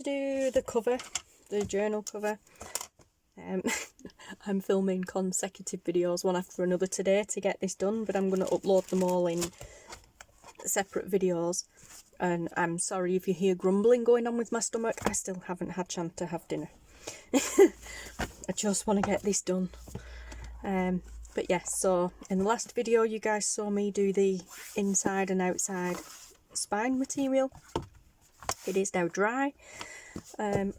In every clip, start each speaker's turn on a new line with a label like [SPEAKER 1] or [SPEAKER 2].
[SPEAKER 1] do the cover, the journal cover. I'm filming consecutive videos one after another today to get this done, but I'm going to upload them all in separate videos. And I'm sorry if you hear grumbling going on with my stomach. I still haven't had a chance to have dinner. I just want to get this done. But yes, so in the last video you guys saw me do the inside and outside spine material. It is now dry,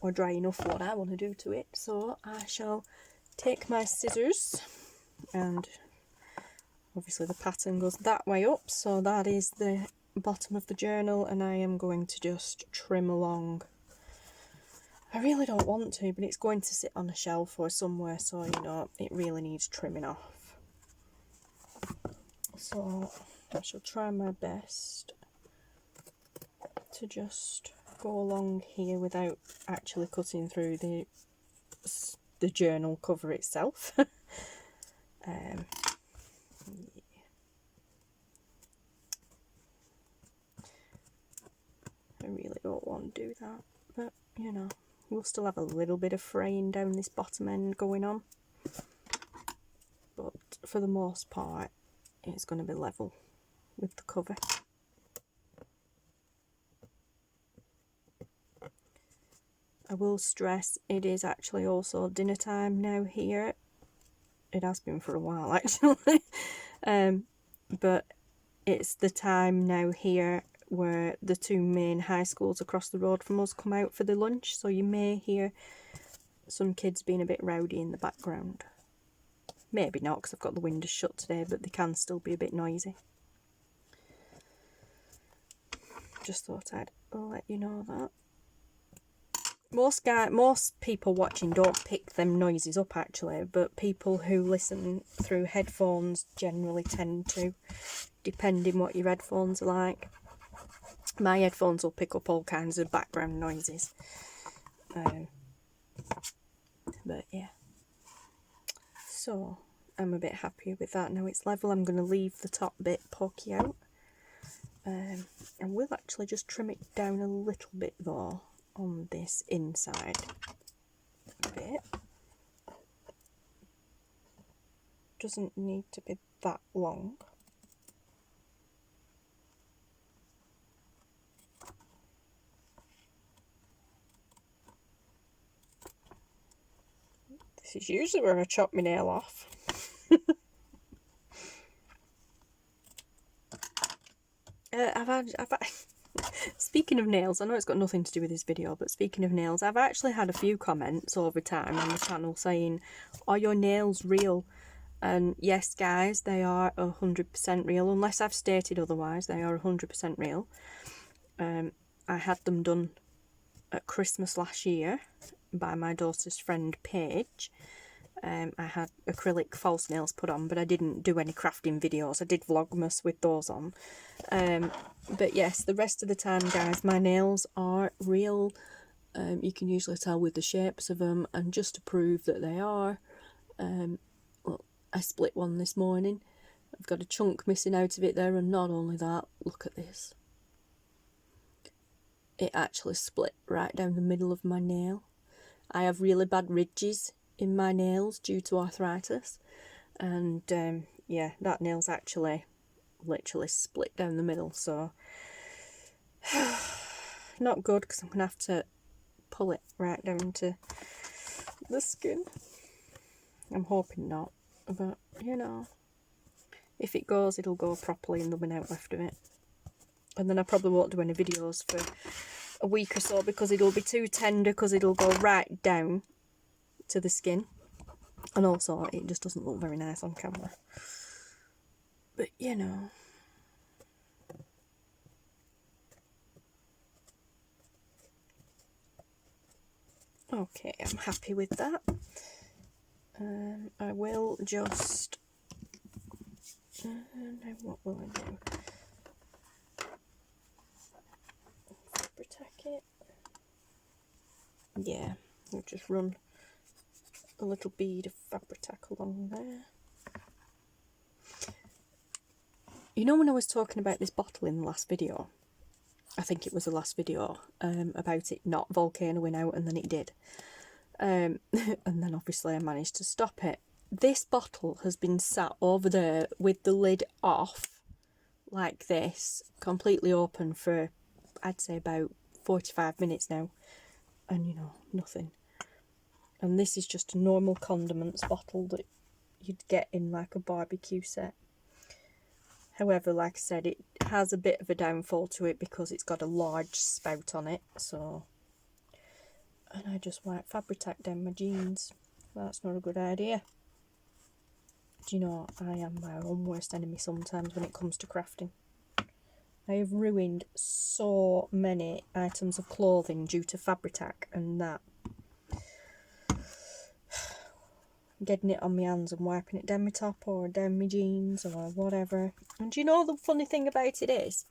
[SPEAKER 1] or dry enough for what I want to do to it. So I shall take my scissors, and obviously the pattern goes that way up, so that is the bottom of the journal, and I am going to just trim along. I really don't want to, but it's going to sit on a shelf or somewhere, so you know it really needs trimming off. So I shall try my best to just go along here without actually cutting through the journal cover itself. Yeah. I really don't want to do that, but you know, we'll still have a little bit of fraying down this bottom end going on, but for the most part it's going to be level with the cover. I will stress it is actually also dinner time now here. It has been for a while actually. But it's the time now here where the two main high schools across the road from us come out for the lunch, so you may hear some kids being a bit rowdy in the background. Maybe not, because I've got the windows shut today, but they can still be a bit noisy. Just thought I'd let you know that. Most people watching don't pick them noises up actually, but people who listen through headphones generally tend to, depending what your headphones are like. My headphones will pick up all kinds of background noises. But yeah. So I'm a bit happier with that. Now it's level, I'm going to leave the top bit pokey out. And we'll actually just trim it down a little bit though on this inside bit. Doesn't need to be that long. This is usually where I chop my nail off. Speaking of nails, I know it's got nothing to do with this video, but speaking of nails, I've actually had a few comments over time on the channel saying, are your nails real? And yes guys, they are 100% real, unless I've stated otherwise. They are 100% real. I had them done at Christmas last year by my daughter's friend Paige. I had acrylic false nails put on, but I didn't do any crafting videos. I did Vlogmas with those on. But yes, the rest of the time guys, my nails are real. You can usually tell with the shapes of them, and just to prove that they are, well, I split one this morning. I've got a chunk missing out of it there, and not only that, look at this. It actually split right down the middle of my nail. I have really bad ridges in my nails due to arthritis, and yeah, that nail's actually literally split down the middle, so not good, because I'm gonna have to pull it right down to the skin. I'm hoping not, but you know, if it goes, it'll go properly and there'll be nothing left of it, and then I probably won't do any videos for a week or so because it'll be too tender, because it'll go right down to the skin, and also it just doesn't look very nice on camera. But you know, okay, I'm happy with that. I will just now what will I do? Protect it. Yeah, we'll just run a little bead of Fabri-Tac along there. You know, when I was talking about this bottle in the last video, I think it was the last video, about it not volcanoing out, and then it did. And then obviously I managed to stop it. This bottle has been sat over there with the lid off, like this, completely open for, I'd say, about 45 minutes now. And, you know, nothing. And this is just a normal condiments bottle that you'd get in like a barbecue set. However, like I said, it has a bit of a downfall to it because it's got a large spout on it, so... And I just wipe Fabri-Tac down my jeans. That's not a good idea. Do you know, I am my own worst enemy sometimes when it comes to crafting. I have ruined so many items of clothing due to Fabri-Tac and that. Getting it on my hands and wiping it down my top or down my jeans or whatever. And do you know the funny thing about it is,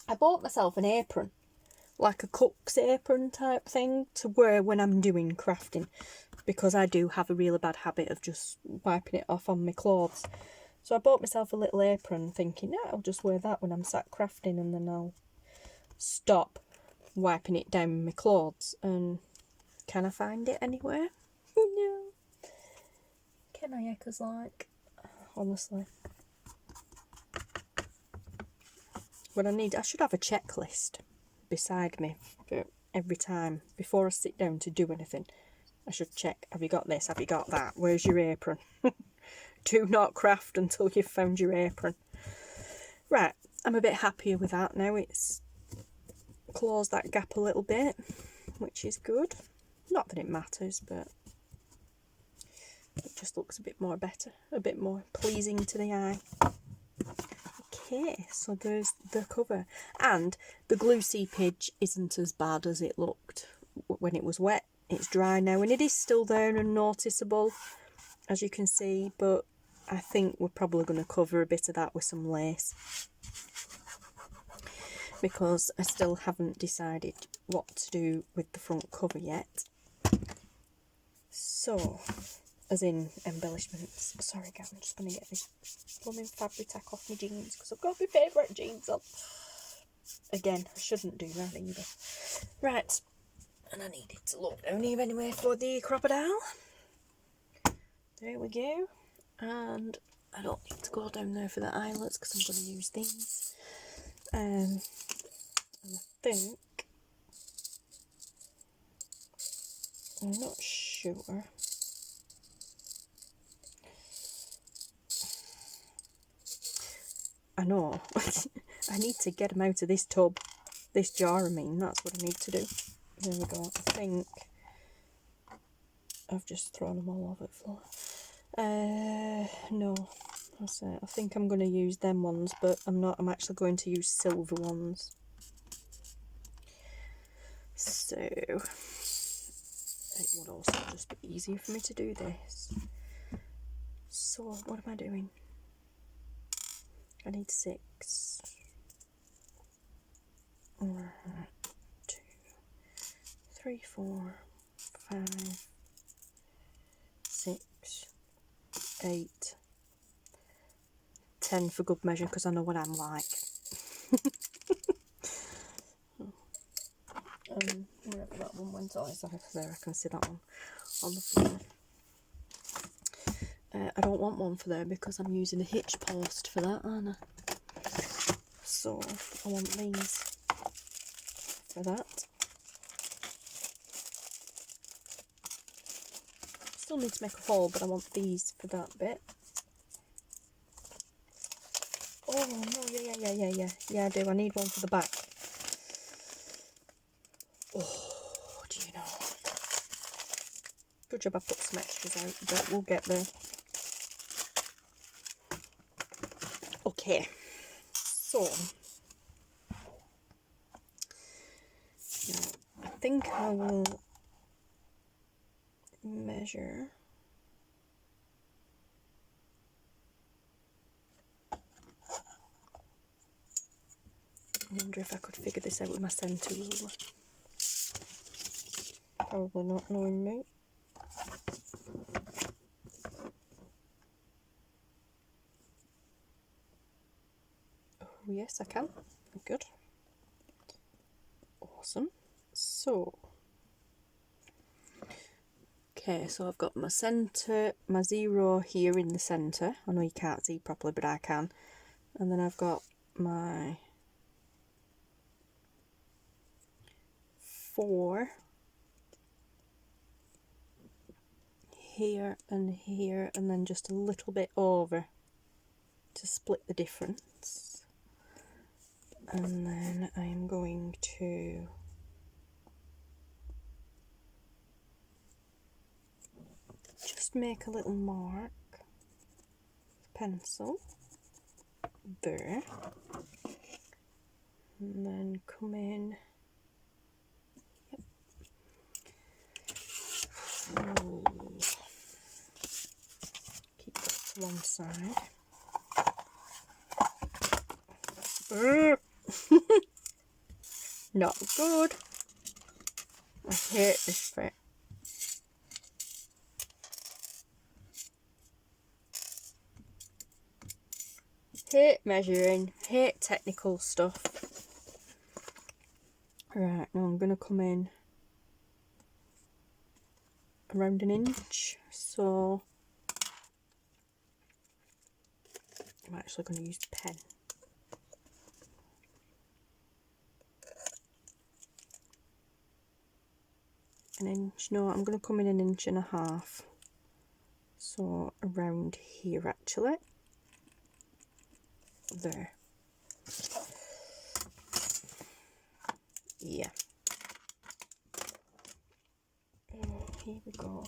[SPEAKER 1] I bought myself an apron, like a cook's apron type thing, to wear when I'm doing crafting, because I do have a really bad habit of just wiping it off on my clothes. So I bought myself a little apron thinking, yeah, I'll just wear that when I'm sat crafting, and then I'll stop wiping it down my clothes. And can I find it anywhere? No. Can I, cause like, honestly. What I should have a checklist beside me for every time. Before I sit down to do anything, I should check, have you got this, have you got that, where's your apron? Do not craft until you've found your apron. Right, I'm a bit happier with that now. It's closed that gap a little bit, which is good. Not that it matters, but it just looks a bit more better, a bit more pleasing to the eye. Okay, so there's the cover. And the glue seepage isn't as bad as it looked when it was wet. It's dry now, and it is still there and noticeable, as you can see, but I think we're probably going to cover a bit of that with some lace, because I still haven't decided what to do with the front cover yet. So, as in embellishments. Sorry guys, I'm just going to get this blooming Fabri-Tac off my jeans because I've got my favourite jeans on. Again, I shouldn't do that either. Right, and I needed to look down here anyway for the crocodile. There we go. And I don't need to go down there for the eyelets because I'm going to use these. And I think, I'm not sure. I know. I need to get them out of this tub. This jar, I mean. That's what I need to do. There we go. I think I've just thrown them all over the floor. No. That's it. I think I'm going to use them ones, but I'm not. I'm actually going to use silver ones. So, it would also just be easier for me to do this. So, what am I doing? I need 6. 1, 2, 3, 4, 5, 6, 8, 10 for good measure, because I know what I'm like. Wherever that one went, oh, it's there, I can see that one on the floor. I don't want one for there because I'm using a hitch post for that, aren't I? So I want these for that. Still need to make a hole, but I want these for that bit. Oh no, yeah, I do. I need one for the back. Oh, do you know? Good job I put some extras out, but we'll get there. Okay, so now I think I will measure. I wonder if I could figure this out with my centre ruler. Probably not, knowing me. Oh yes, I can. Good. awesome. So, okay, so I've got my centre, my 0 here in the centre. I know you can't see properly, but I can. And then I've got my 4 here, and then just a little bit over to split the difference. And then I'm going to just make a little mark, pencil, there, and then come in, yep. Oh. Keep that to one side. Not good. I hate this bit. Hate measuring, hate technical stuff. Right, now I'm going to come in around 1 inch, so I'm actually going to use the pen. 1 inch, no, I'm going to come in 1.5 inches, so around here actually. There. Yeah. Here we go.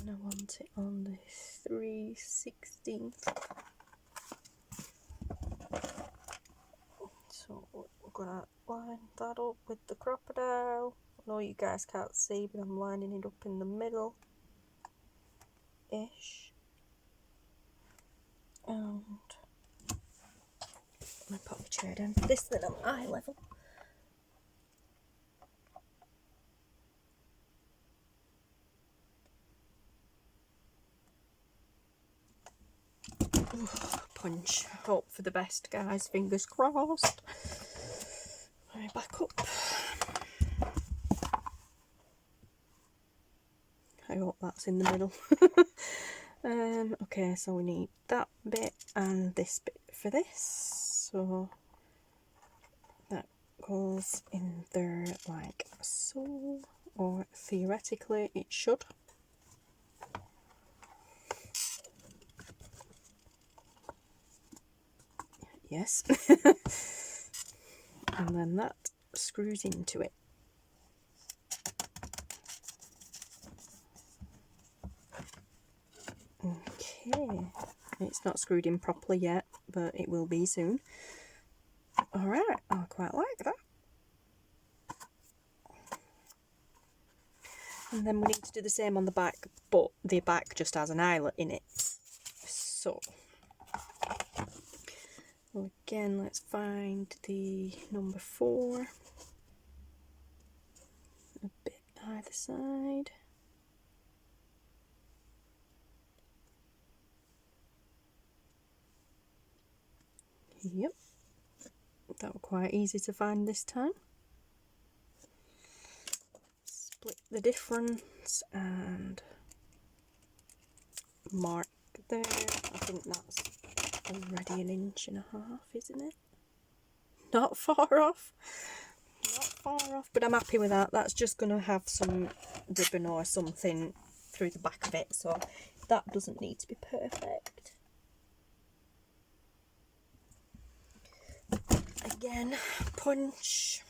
[SPEAKER 1] And I want it on the 3/16. So we're gonna line that up with the crocodile. I know you guys can't see, but I'm lining it up in the middle ish. And I'm gonna pop the chair down for this then on eye level. Punch. Hope for the best, guys. Fingers crossed. Right, back up. I hope that's in the middle. Okay, so we need that bit and this bit for this. So that goes in there like so, or theoretically it should. Yes. And then that screws into it. Okay, it's not screwed in properly yet, but it will be soon. Alright, I quite like that. And then we need to do the same on the back, but the back just has an eyelet in it. So, again, let's find the number 4. A bit either side. Yep, that was quite easy to find this time. Split the difference and mark there. I think that's already 1.5 inches, isn't it? Not far off. Not far off, but I'm happy with that. That's just going to have some ribbon or something through the back of it, so that doesn't need to be perfect. Again, punch,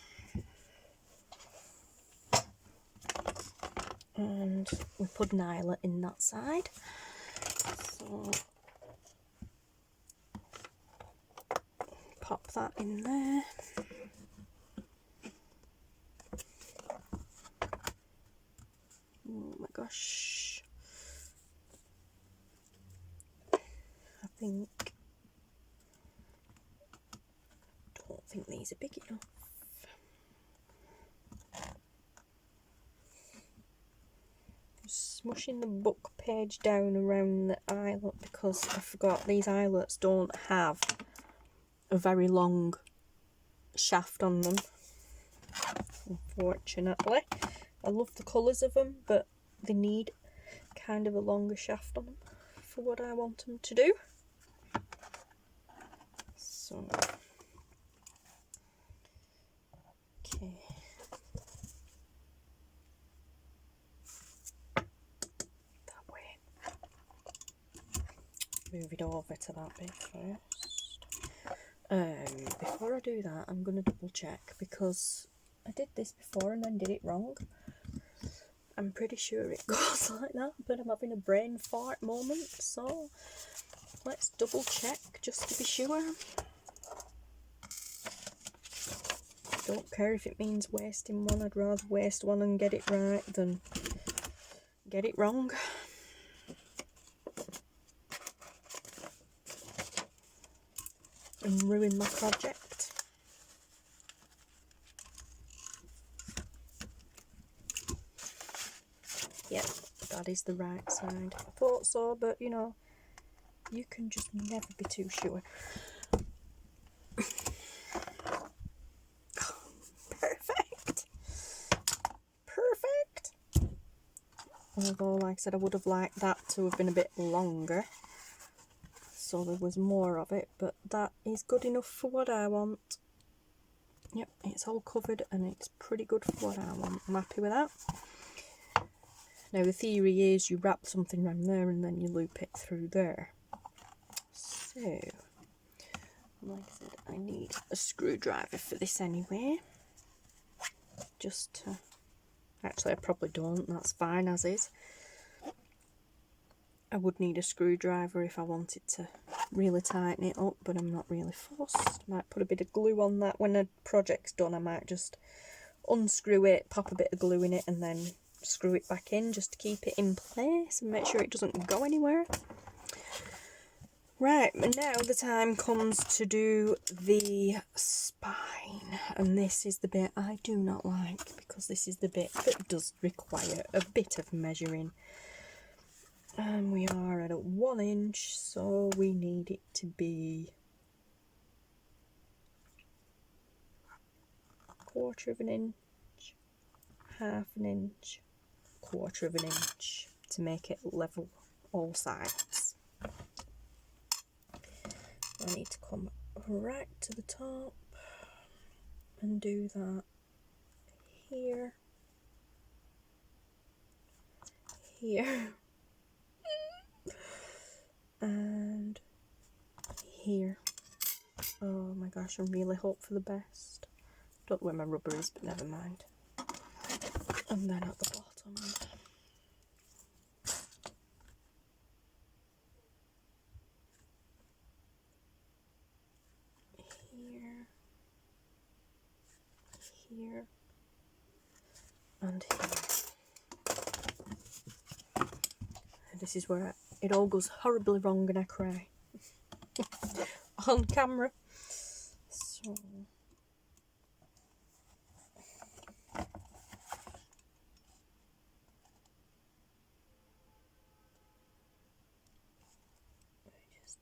[SPEAKER 1] and we put an eyelet in that side, so pop that in there. Oh my gosh, I don't think these are big enough. Smushing the book page down around the eyelet because I forgot these eyelets don't have a very long shaft on them, unfortunately. I love the colours of them, but they need kind of a longer shaft on them for what I want them to do. So, okay. That way. Move it over to that bit first. Before I do that, I'm going to double check because I did this before and then did it wrong. I'm pretty sure it goes like that, but I'm having a brain fart moment, so let's double check just to be sure. Don't care if it means wasting one, I'd rather waste one and get it right than get it wrong. And ruin my project. Yep, that is the right side. I thought so, but you know, you can just never be too sure. Perfect. Perfect. Although, like I said, I would have liked that to have been a bit longer, so there was more of it, but that is good enough for what I want. Yep, it's all covered and it's pretty good for what I want. I'm happy with that. Now the theory is you wrap something around there and then you loop it through there. So, like I said, I need a screwdriver for this anyway. Just to... Actually, I probably don't. That's fine as is. I would need a screwdriver if I wanted to really tighten it up, but I'm not really fussed. Might put a bit of glue on that. When a project's done, I might just unscrew it, pop a bit of glue in it, and then screw it back in just to keep it in place and make sure it doesn't go anywhere. Right, and now the time comes to do the spine, and this is the bit I do not like because this is the bit that does require a bit of measuring. And we are at a 1 inch, so we need it to be 1/4 of an inch, 1/2 an inch, 1/4 of an inch to make it level all sides. I need to come right to the top and do that here, here, and here. Oh my gosh, I really hope for the best. Don't know where my rubber is, but never mind. And then at the bottom. Here. Here. And here. And this is where it all goes horribly wrong and I cry. On camera. So...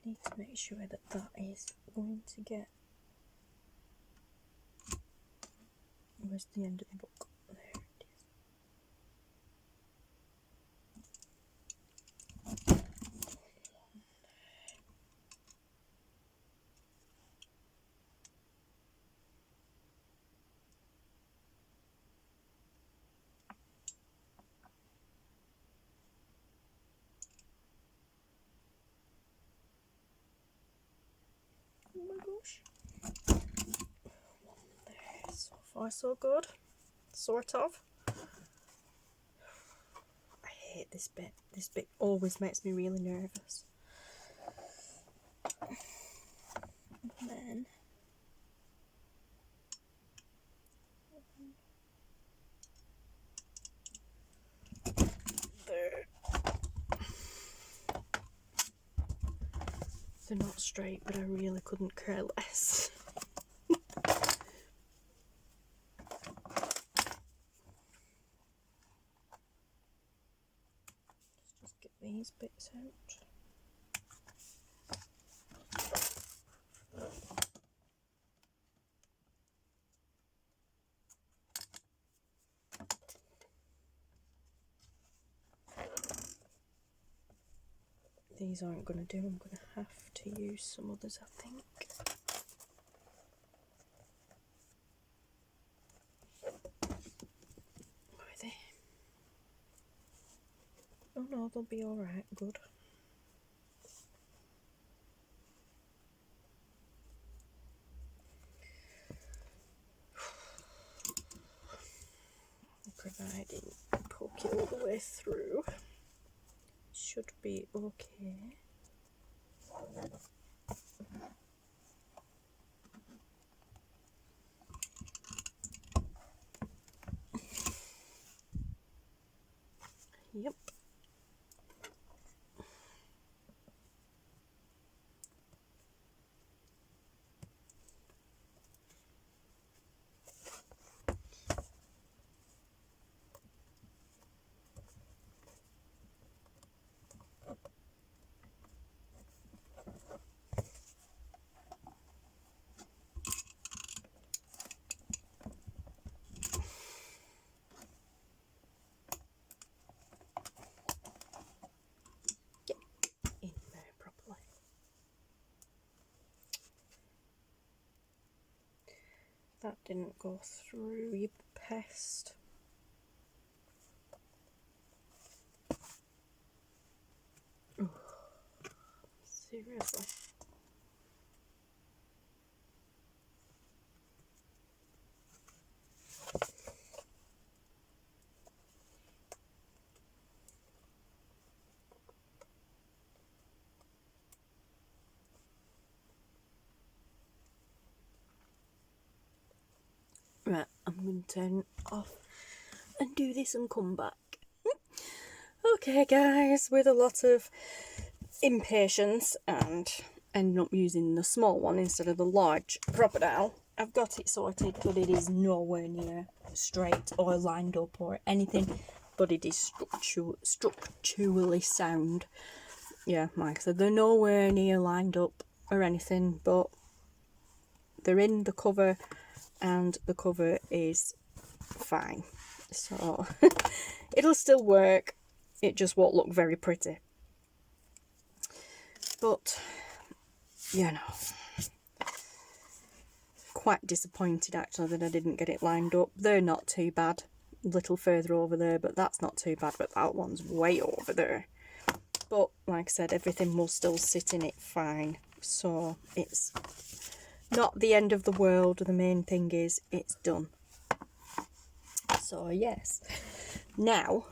[SPEAKER 1] need to make sure that that is going to get... Where's the end of the book? There it is. Oh my gosh. There, so far so good. Sort of. I hate this bit. This bit always makes me really nervous. And then there. They're not straight, but I really couldn't care less. Let's just get these bits out. These aren't going to do, I'm going to have to use some others, I think. Where are they? Oh no, they'll be alright, good. Providing I poke it all the way through, should be okay. Yep. Get in there properly. That didn't go through, you pest. Ooh, seriously. Right, I'm going to turn it off and do this and come back. Okay guys, with a lot of impatience and ending up using the small one instead of the large crocodile, I've got it sorted, but it is nowhere near straight or lined up or anything, but it is structurally sound. Yeah, like I said, they're nowhere near lined up or anything, but they're in the cover and the cover is fine. So it'll still work, it just won't look very pretty. But, you know, quite disappointed actually that I didn't get it lined up. They're not too bad, a little further over there, but that's not too bad, but that one's way over there. But like I said, everything will still sit in it fine, so it's not the end of the world. The main thing is it's done. So yes, now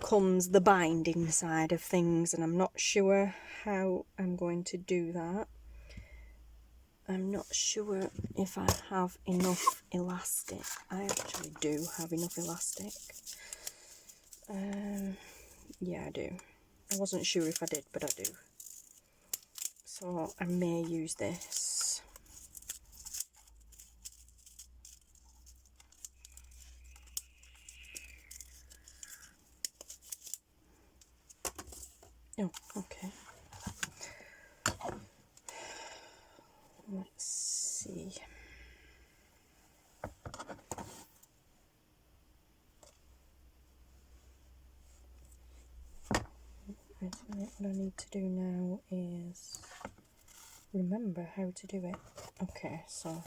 [SPEAKER 1] comes the binding side of things, and I'm not sure how I'm going to do that. I'm not sure if I have enough elastic. I actually do have enough elastic. Yeah, I do. I wasn't sure if I did, but I do. So I may use this. Oh, okay. Let's see. What I need to do now is remember how to do it. Okay, so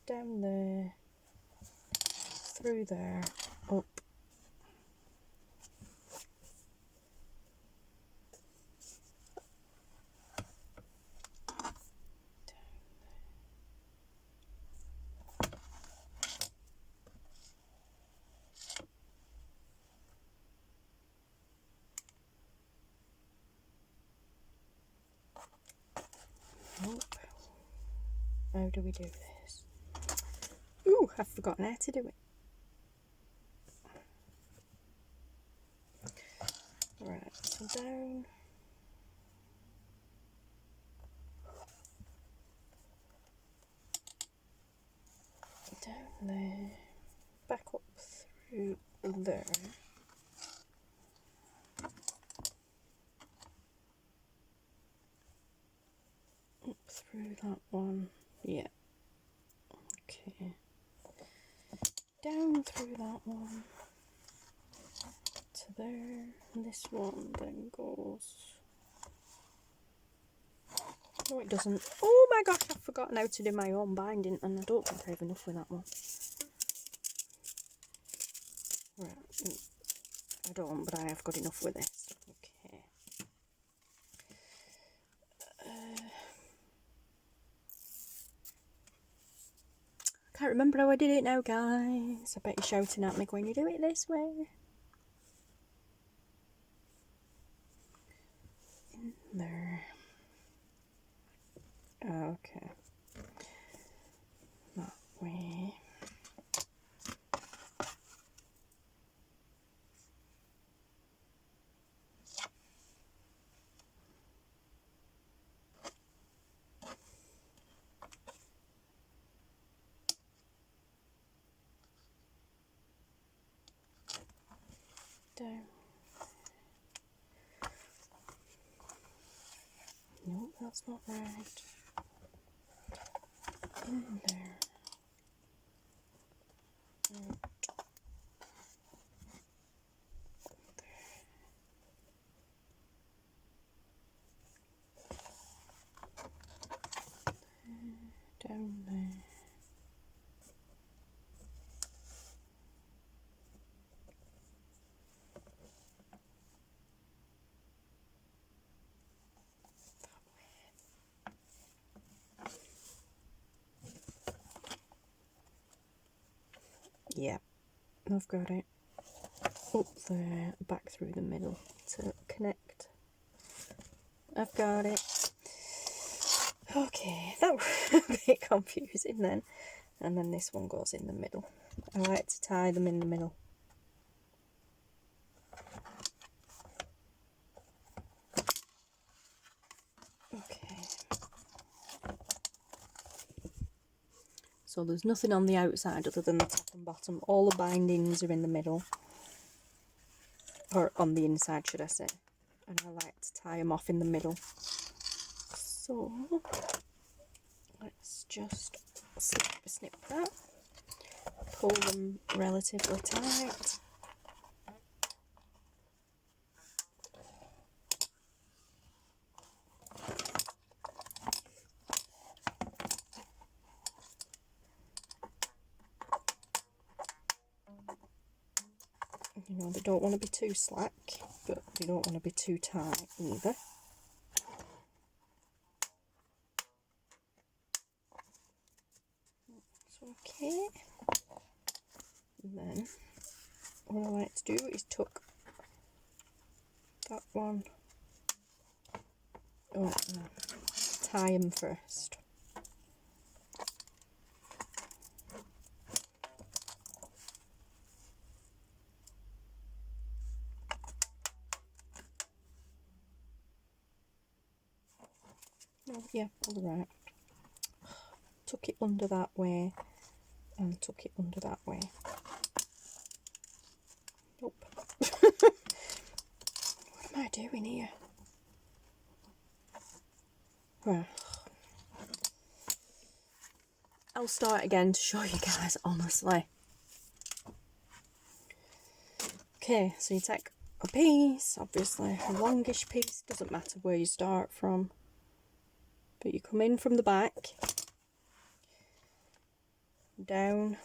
[SPEAKER 1] down there, through there, up. Up. How do we do this? Ooh, I've forgotten how to do it. Right, so down. Down there, back up through there. Up through that one, yeah. Okay. Down through that one to there. And this one then goes No, it doesn't. Oh my gosh, I've forgotten how to do my own binding, and I don't think I have enough with that one. Right, I don't, but I have got enough with this. Okay. I can't remember how I did it now, guys. I bet you're shouting at me when you do it this way. In there. Okay. That way. Down. No, that's not right. In there. Out. There. Down there. Yeah, I've got it. Up there, back through the middle to connect. I've got it. Okay, that was a bit confusing then. And then this one goes in the middle. I like to tie them in the middle. Okay. So there's nothing on the outside other than the top and bottom. All the bindings are in the middle. Or on the inside, should I say. And I like to tie them off in the middle. So, let's just snip that. Pull them relatively tight. You know, they don't want to be too slack, but they don't want to be too tight either. That's okay. And then what I like to do is tuck that one. Oh, no. Tie them first. Oh, yeah, all right. Tuck it under that way and tuck it under that way. Nope. What am I doing here? Right. I'll start again to show you guys, honestly. Okay, so you take a piece, obviously a longish piece, doesn't matter where you start from. But you come in from the back, down,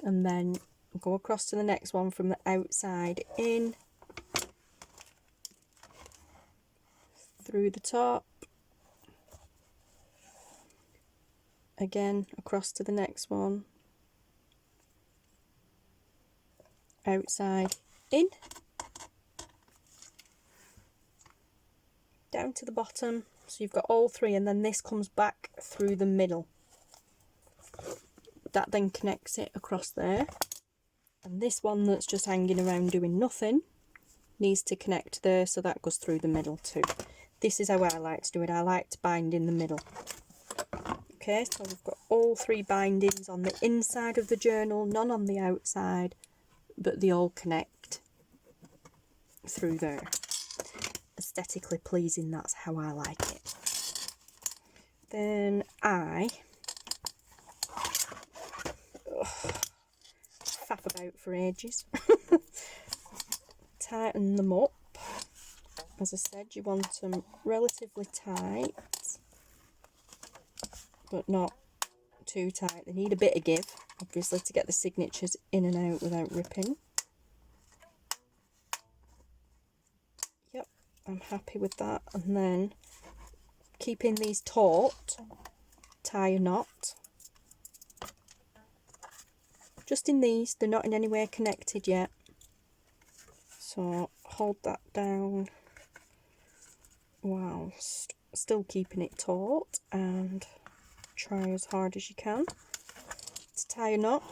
[SPEAKER 1] and then go across to the next one from the outside in, through the top, again across to the next one, outside in, down to the bottom. So you've got all three, and then this comes back through the middle. That then connects it across there. And this one that's just hanging around doing nothing needs to connect there, so that goes through the middle too. This is how I like to do it. I like to bind in the middle. Okay, so we've got all three bindings on the inside of the journal, none on the outside, but they all connect through there. Aesthetically pleasing, that's how I like it. Then I faff about for ages. Tighten them up. As I said, you want them relatively tight. but not too tight. They need a bit of give, obviously, to get the signatures in and out without ripping. Yep, I'm happy with that. And then, keeping these taut, tie a knot. Just in these, they're not in any way connected yet. So hold that down while still keeping it taut, and try as hard as you can to tie a knot.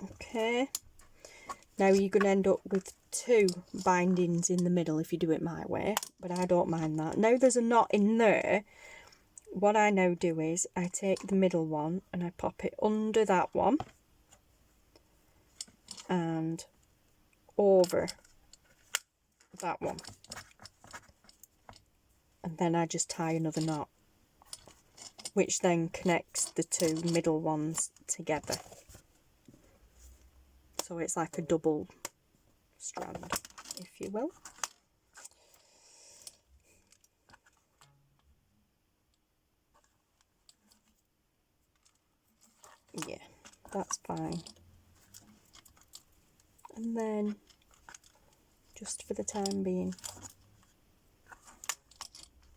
[SPEAKER 1] Okay, now you're going to end up with 2 bindings in the middle if you do it my way, but I don't mind that. Now there's a knot in there, what I now do is I take the middle one and I pop it under that one and over that one, and then I just tie another knot, which then connects the 2 middle ones together. So it's like a double strand, if you will. Yeah, that's fine. And then, just for the time being,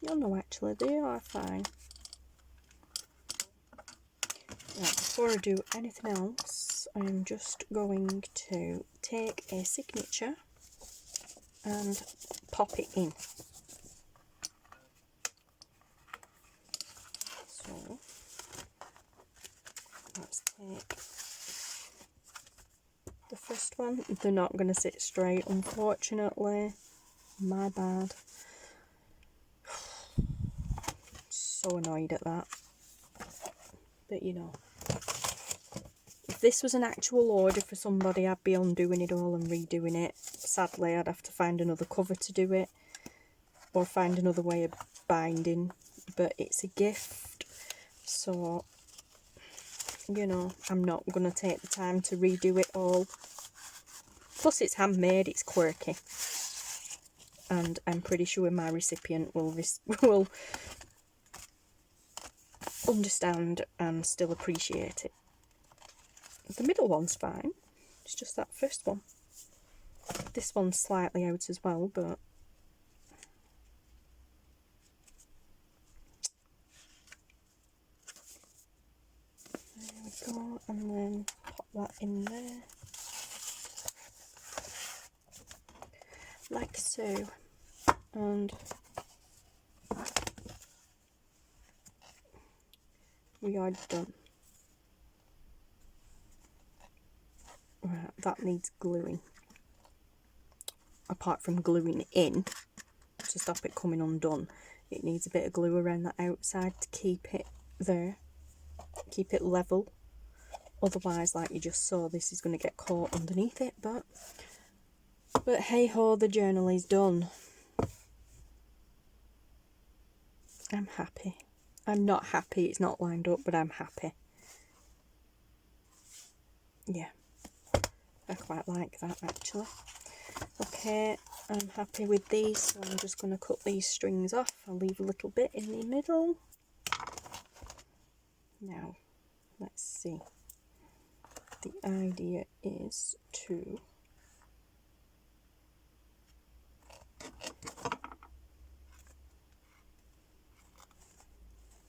[SPEAKER 1] you'll know actually, they are fine. Right, before I do anything else, I'm just going to take a signature and pop it in. So, let's take the first one. They're not going to sit straight, unfortunately. My bad. So annoyed at that. But you know, if this was an actual order for somebody, I'd be undoing it all and redoing it. Sadly, I'd have to find another cover to do it, or find another way of binding. But it's a gift, so you know, I'm not going to take the time to redo it all. Plus it's handmade, it's quirky, and I'm pretty sure my recipient will understand and still appreciate it. The middle one's fine, it's just that first one. This one's slightly out as well, but there we go, and then pop that in there like so, and we are done. Right, that needs gluing. Apart from gluing in to stop it coming undone, it needs a bit of glue around the outside to keep it there, keep it level. Otherwise, like you just saw, this is going to get caught underneath it. But hey ho, the journal is done. I'm happy. I'm not happy it's not lined up, but I'm happy. Yeah, I quite like that actually. Okay, I'm happy with these, so I'm just going to cut these strings off. I'll leave a little bit in the middle. Now, let's see. The idea is to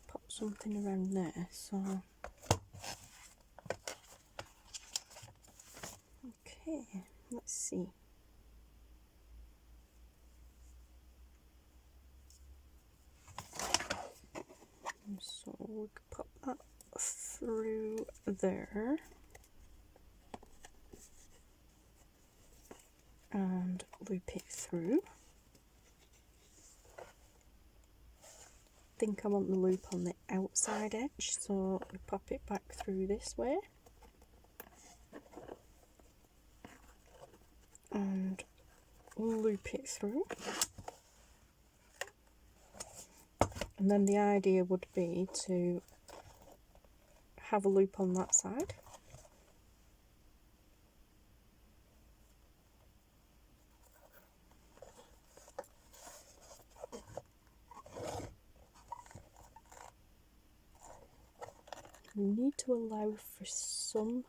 [SPEAKER 1] pop something around there, so okay, let's see. So we could pop that through there and loop it through. I think I want the loop on the outside edge, so we pop it back through this way and loop it through. And then the idea would be to have a loop on that side. we need to allow for some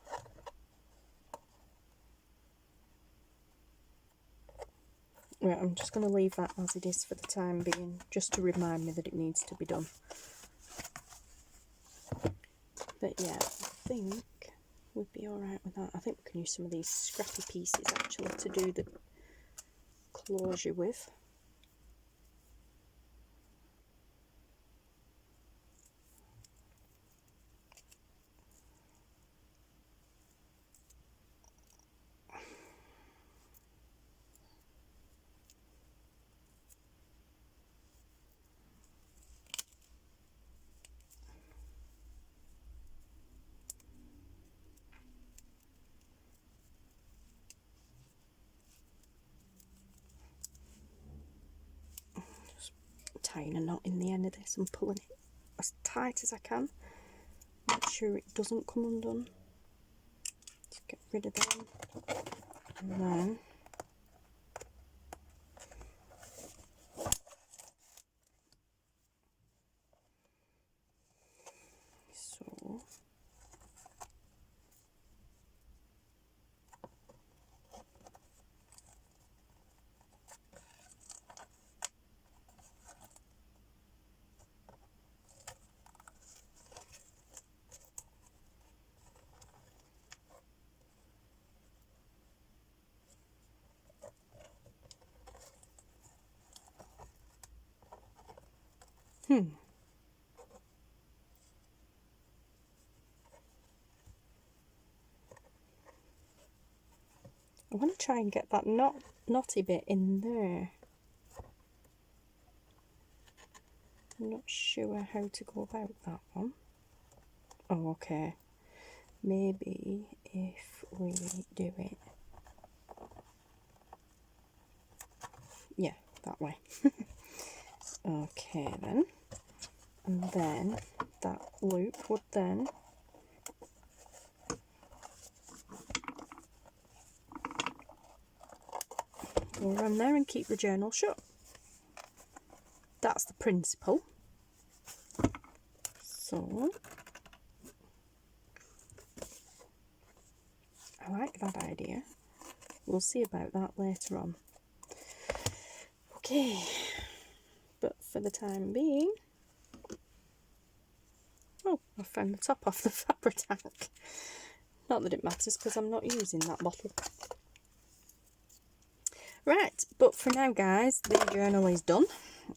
[SPEAKER 1] right, I'm just going to leave that as it is for the time being, just to remind me that it needs to be done. But yeah, I think we'd be alright with that. I think we can use some of these scrappy pieces actually to do the closure with. Tying a knot in the end of this and pulling it as tight as I can. Make sure it doesn't come undone. Just get rid of them. And then so I want to try and get that knotty bit in there. I'm not sure how to go about that one. Oh, okay. Maybe if we do it, yeah, that way. Okay then, and then that loop would then go around there and keep the journal shut. That's the principle. So I like that idea. We'll see about that later on. Okay, but for the time being, oh, I found the top off the fabric tank. Not that it matters because I'm not using that bottle. Right, but for now guys, the journal is done.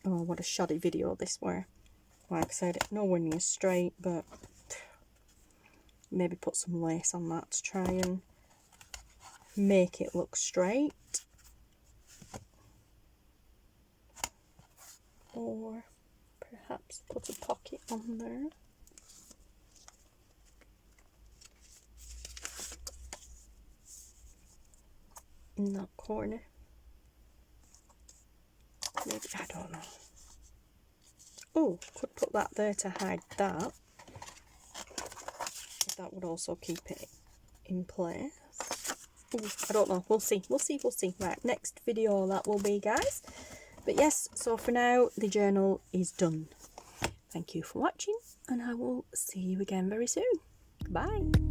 [SPEAKER 1] Oh, what a shoddy video this were. Like I said, nowhere near straight, but maybe put some lace on that to try and make it look straight. Or perhaps put a pocket on there. In that corner. Maybe, I don't know. Oh, could put that there to hide that. That would also keep it in place. Ooh, I don't know. We'll see. We'll see. We'll see. Right, next video that will be, guys. But yes, so for now, the journal is done. Thank you for watching, and I will see you again very soon. Bye.